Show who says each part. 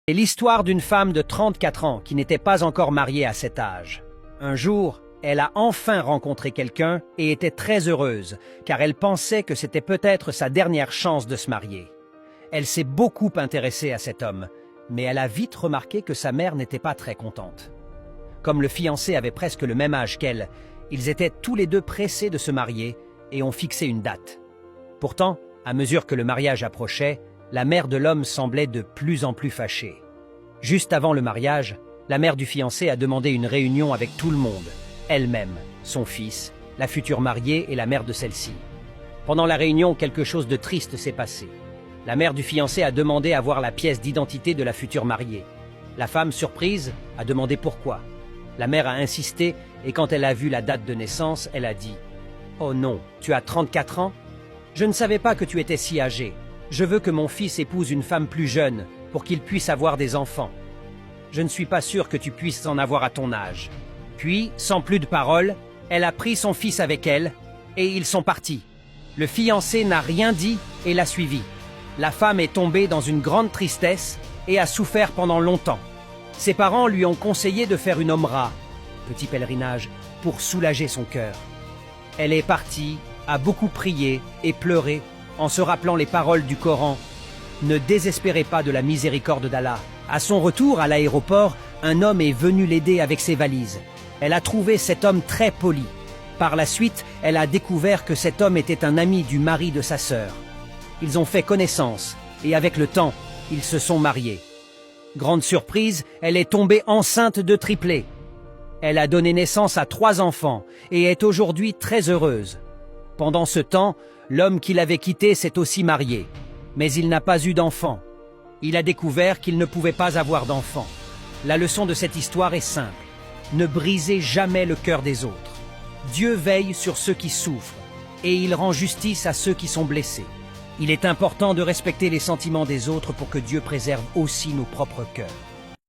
Speaker 1: C'est l'histoire d'une femme de 34 ans qui n'était pas encore mariée à cet âge. Un jour, elle a enfin rencontré quelqu'un et était très heureuse, car elle pensait que c'était peut-être sa dernière chance de se marier. Elle s'est beaucoup intéressée à cet homme, mais elle a vite remarqué que sa mère n'était pas très contente. Comme le fiancé avait presque le même âge qu'elle, ils étaient tous les deux pressés de se marier et ont fixé une date. Pourtant, à mesure que le mariage approchait, la mère de l'homme semblait de plus en plus fâchée. Juste avant le mariage, la mère du fiancé a demandé une réunion avec tout le monde, elle-même, son fils, la future mariée et la mère de celle-ci. Pendant la réunion, quelque chose de triste s'est passé. La mère du fiancé a demandé à voir la pièce d'identité de la future mariée. La femme, surprise, a demandé pourquoi. La mère a insisté et quand elle a vu la date de naissance, elle a dit « Oh non, tu as 34 ans? Je ne savais pas que tu étais si âgé. Je veux que mon fils épouse une femme plus jeune pour qu'il puisse avoir des enfants. Je ne suis pas sûre que tu puisses en avoir à ton âge. » Puis, sans plus de paroles, elle a pris son fils avec elle et ils sont partis. Le fiancé n'a rien dit et l'a suivi. La femme est tombée dans une grande tristesse et a souffert pendant longtemps. Ses parents lui ont conseillé de faire une omra, petit pèlerinage, pour soulager son cœur. Elle est partie, a beaucoup prié et pleuré en se rappelant les paroles du Coran. Ne désespérez pas de la miséricorde d'Allah. À son retour à l'aéroport, un homme est venu l'aider avec ses valises. Elle a trouvé cet homme très poli. Par la suite, elle a découvert que cet homme était un ami du mari de sa sœur. Ils ont fait connaissance et avec le temps, ils se sont mariés. Grande surprise, elle est tombée enceinte de triplés. Elle a donné naissance à 3 enfants et est aujourd'hui très heureuse. Pendant ce temps, l'homme qui l'avait quitté s'est aussi marié, mais il n'a pas eu d'enfant. Il a découvert qu'il ne pouvait pas avoir d'enfant. La leçon de cette histoire est simple. Ne brisez jamais le cœur des autres. Dieu veille sur ceux qui souffrent et il rend justice à ceux qui sont blessés. Il est important de respecter les sentiments des autres pour que Dieu préserve aussi nos propres cœurs.